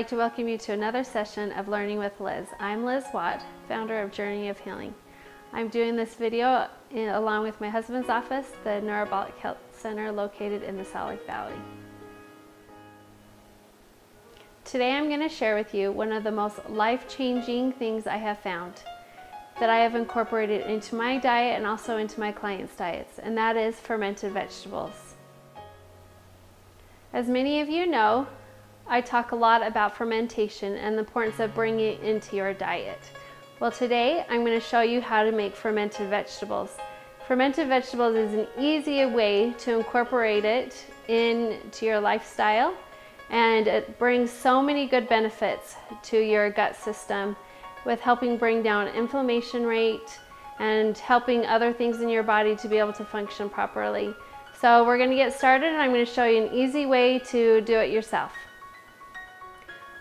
like to welcome you to another session of Learning with Liz. I'm Liz Watt, founder of Journey of Healing. I'm doing this video along with my husband's office, the Neurobolic Health Center located in the Salt Lake Valley. Today I'm going to share with you one of the most life-changing things I have found that I have incorporated into my diet and also into my clients' diets, and that is fermented vegetables. As many of you know, I talk a lot about fermentation and the importance of bringing it into your diet. Well, today I'm going to show you how to make fermented vegetables. Fermented vegetables is an easy way to incorporate it into your lifestyle, and it brings so many good benefits to your gut system with helping bring down inflammation rate and helping other things in your body to be able to function properly. So we're going to get started, and I'm going to show you an easy way to do it yourself.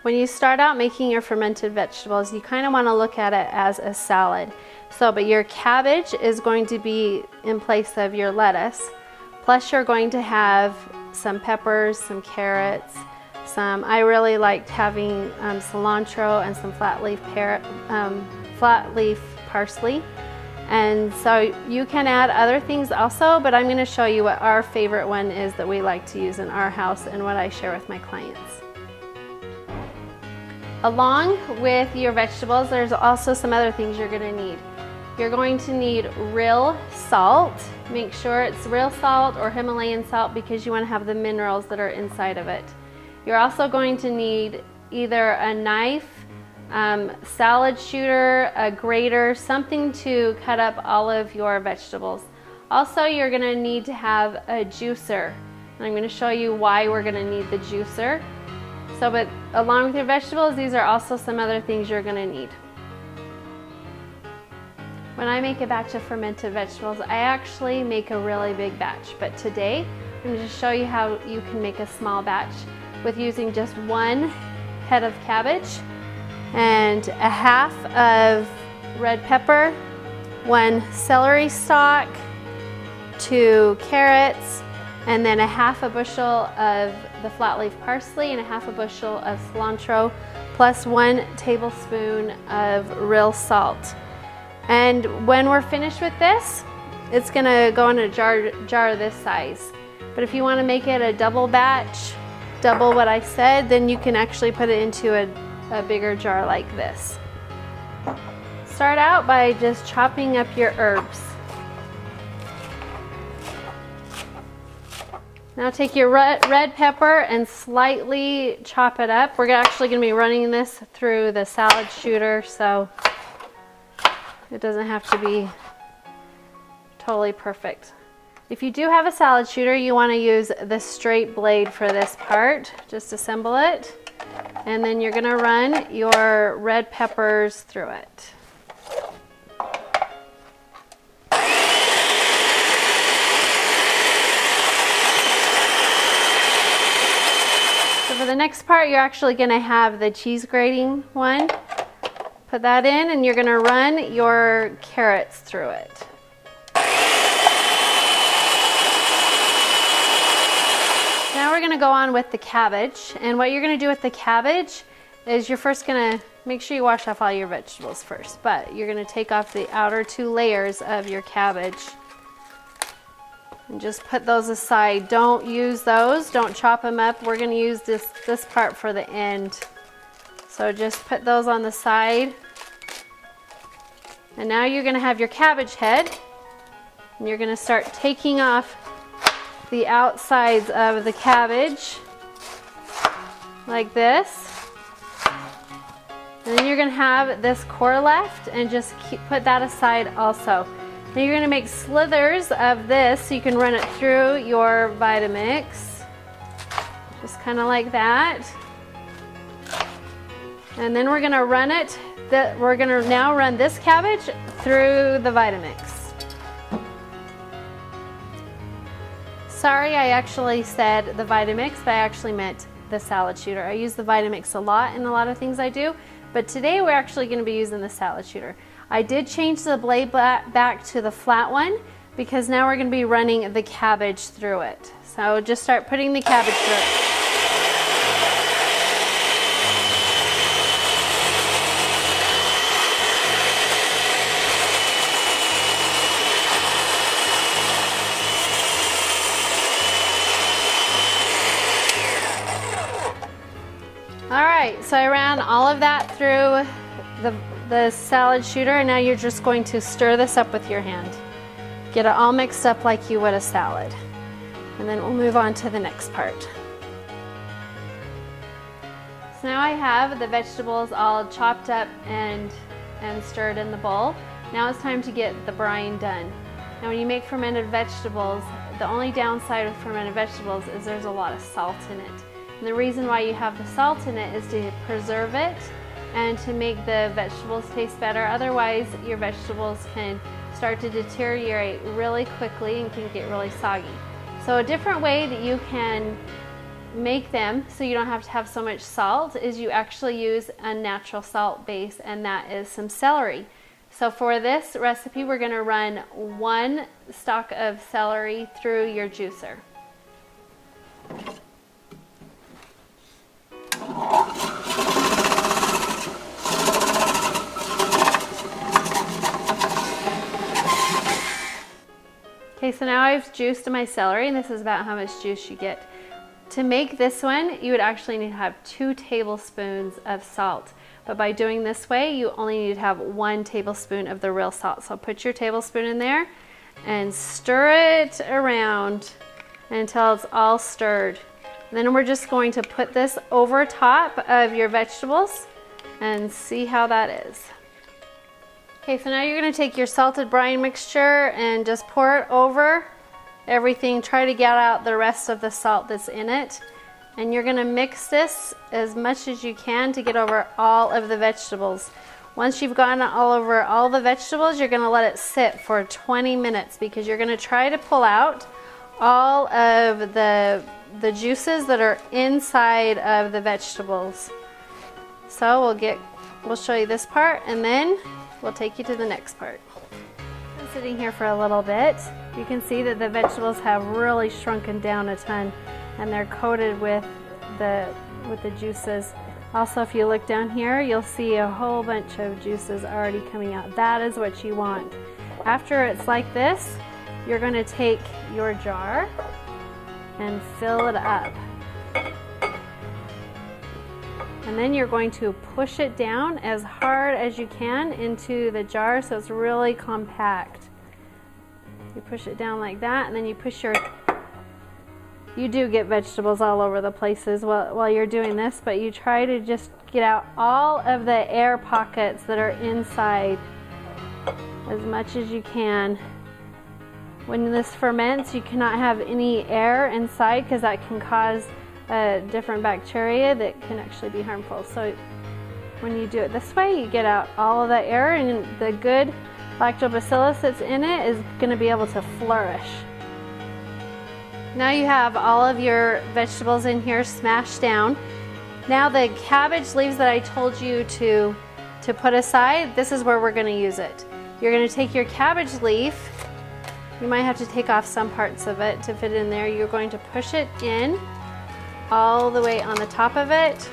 When you start out making your fermented vegetables, you kind of want to look at it as a salad. But your cabbage is going to be in place of your lettuce. Plus you're going to have some peppers, some carrots, I really liked having cilantro and some flat leaf parsley. And so you can add other things also, but I'm going to show you what our favorite one is that we like to use in our house and what I share with my clients. Along with your vegetables, there's also some other things you're going to need. You're going to need real salt. Make sure it's real salt or Himalayan salt because you want to have the minerals that are inside of it. You're also going to need either a knife, salad shooter, a grater, something to cut up all of your vegetables. Also, you're going to need to have a juicer. And I'm going to show you why we're going to need the juicer. But along with your vegetables, these are also some other things you're going to need. When I make a batch of fermented vegetables, I actually make a really big batch. But today, I'm going to show you how you can make a small batch with using just one head of cabbage and a half of red pepper, one celery stalk, 2 carrots, and then a half a bushel of the flat leaf parsley and a half a bushel of cilantro, plus 1 tablespoon of real salt. And when we're finished with this, it's gonna go in a jar this size. But if you wanna make it a double batch, double what I said, then you can actually put it into a bigger jar like this. Start out by just chopping up your herbs. Now take your red pepper and slightly chop it up. We're actually going to be running this through the salad shooter, so it doesn't have to be totally perfect. If you do have a salad shooter, you want to use the straight blade for this part. Just assemble it, and then you're going to run your red peppers through it. For the next part, you're actually going to have the cheese grating one. Put that in, and you're going to run your carrots through it. Now we're going to go on with the cabbage. And what you're going to do with the cabbage is you're first going to make sure you wash off all your vegetables first. But you're going to take off the outer 2 layers of your cabbage. And just put those aside. Don't use those. Don't chop them up. We're going to use this part for the end. So just put those on the side. And now you're going to have your cabbage head. And you're going to start taking off the outsides of the cabbage like this. And then you're going to have this core left, and just put that aside also. Now you're going to make slithers of this so you can run it through your Vitamix. Just kind of like that. And then we're going to run it, we're going to now run this cabbage through the Vitamix. Sorry, I actually said the Vitamix, but I actually meant the salad shooter. I use the Vitamix a lot in a lot of things I do, but today we're actually going to be using the salad shooter. I did change the blade back to the flat one because now we're going to be running the cabbage through it. So just start putting the cabbage through it. so I ran all of that through the salad shooter, and now you're just going to stir this up with your hand. Get it all mixed up like you would a salad. And then we'll move on to the next part. So now I have the vegetables all chopped up and stirred in the bowl. Now it's time to get the brine done. Now when you make fermented vegetables, the only downside of fermented vegetables is there's a lot of salt in it. And the reason why you have the salt in it is to preserve it and to make the vegetables taste better. Otherwise, your vegetables can start to deteriorate really quickly and can get really soggy. So a different way that you can make them so you don't have to have so much salt is you actually use a natural salt base, and that is some celery. So for this recipe, we're going to run 1 stalk of celery through your juicer. Okay, so now I've juiced my celery, and this is about how much juice you get. To make this one, you would actually need to have 2 tablespoons of salt. But by doing this way, you only need to have 1 tablespoon of the real salt. So put your tablespoon in there and stir it around until it's all stirred. And then we're just going to put this over top of your vegetables and see how that is. Okay, so now you're going to take your salted brine mixture and just pour it over everything. Try to get out the rest of the salt that's in it. And you're going to mix this as much as you can to get over all of the vegetables. Once you've gotten all over all the vegetables, you're going to let it sit for 20 minutes because you're going to try to pull out all of the juices that are inside of the vegetables. So we'll show you this part, and then we'll take you to the next part. I'm sitting here for a little bit. You can see that the vegetables have really shrunken down a ton, and they're coated with the juices. Also, if you look down here, you'll see a whole bunch of juices already coming out. That is what you want. After it's like this, you're going to take your jar and fill it up. And then you're going to push it down as hard as you can into the jar so it's really compact. You push it down like that, and then you push you do get vegetables all over the places while you're doing this, but you try to just get out all of the air pockets that are inside as much as you can. When this ferments, you cannot have any air inside because that can cause different bacteria that can actually be harmful. So when you do it this way, you get out all of the air, and the good lactobacillus that's in it is going to be able to flourish. Now you have all of your vegetables in here smashed down. Now the cabbage leaves that I told you to put aside, this is where we're going to use it. You're going to take your cabbage leaf. You might have to take off some parts of it to fit in there. You're going to push it in all the way on the top of it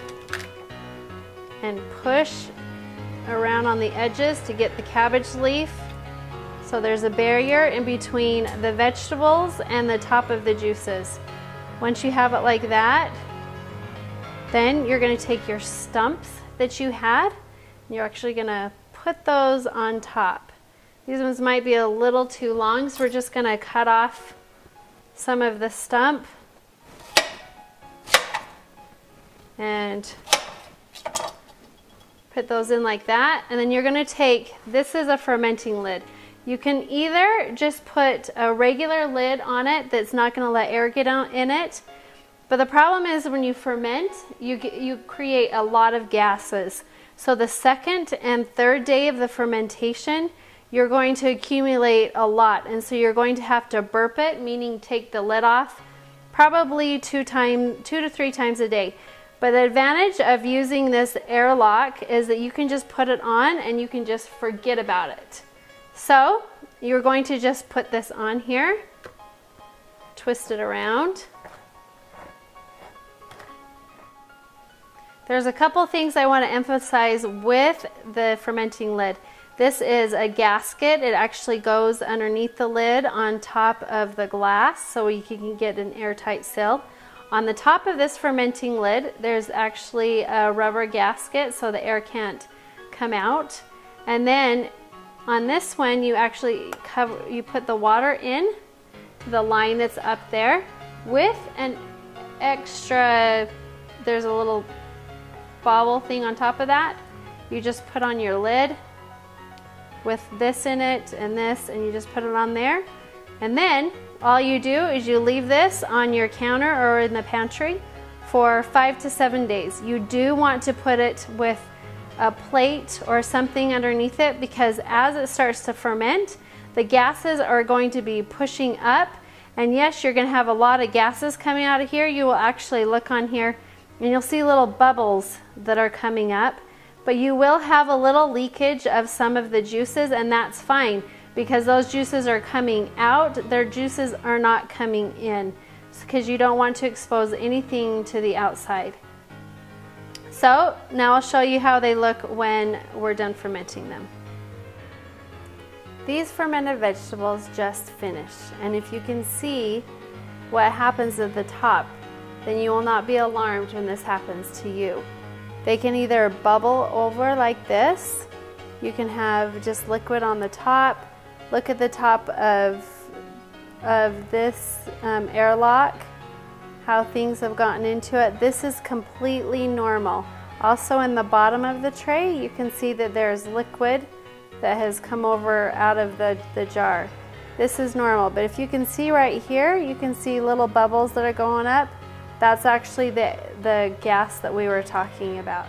and push around on the edges to get the cabbage leaf. So there's a barrier in between the vegetables and the top of the juices. Once you have it like that, then you're going to take your stumps that you had, and you're actually going to put those on top. These ones might be a little too long, so we're just going to cut off some of the stump and put those in like that. And then you're going to take, this is a fermenting lid. You can either just put a regular lid on it that's not going to let air get in it, but the problem is when you ferment, you create a lot of gases. So the second and third day of the fermentation, you're going to accumulate a lot, and so you're going to have to burp it, meaning take the lid off, probably 2 to 3 times a day. But the advantage of using this airlock is that you can just put it on and you can just forget about it. So you're going to just put this on here, twist it around. There's a couple things I want to emphasize with the fermenting lid. This is a gasket. It actually goes underneath the lid on top of the glass so you can get an airtight seal. On the top of this fermenting lid, there's actually a rubber gasket so the air can't come out. And then on this one, you actually put the water in to the line that's up there with an extra, there's a little bobble thing on top of that. You just put on your lid with this in it and this, and you just put it on there. And then all you do is you leave this on your counter or in the pantry for 5 to 7 days. You do want to put it with a plate or something underneath it, because as it starts to ferment, the gases are going to be pushing up. And yes, you're going to have a lot of gases coming out of here. You will actually look on here and you'll see little bubbles that are coming up, but you will have a little leakage of some of the juices, and that's fine, because those juices are coming out. Their juices are not coming in, because you don't want to expose anything to the outside. So now I'll show you how they look when we're done fermenting them. These fermented vegetables just finished, and if you can see what happens at the top, then you will not be alarmed when this happens to you. They can either bubble over like this, you can have just liquid on the top. Look at the top of this airlock, how things have gotten into it. This is completely normal. Also in the bottom of the tray, you can see that there's liquid that has come over out of the jar. This is normal, but if you can see right here, you can see little bubbles that are going up. That's actually the gas that we were talking about.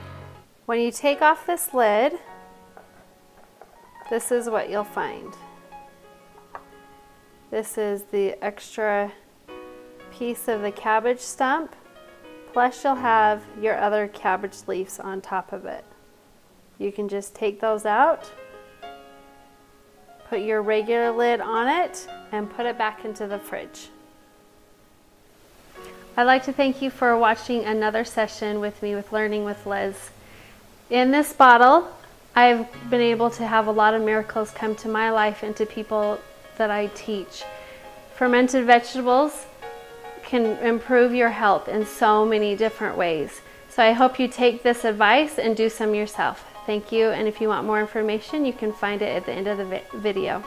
When you take off this lid, this is what you'll find. This is the extra piece of the cabbage stump, plus you'll have your other cabbage leaves on top of it. You can just take those out, put your regular lid on it, and put it back into the fridge. I'd like to thank you for watching another session with me with Learning with Liz. In this bottle, I've been able to have a lot of miracles come to my life and to people that I teach. Fermented vegetables can improve your health in so many different ways. So I hope you take this advice and do some yourself. Thank you, and if you want more information, you can find it at the end of the video.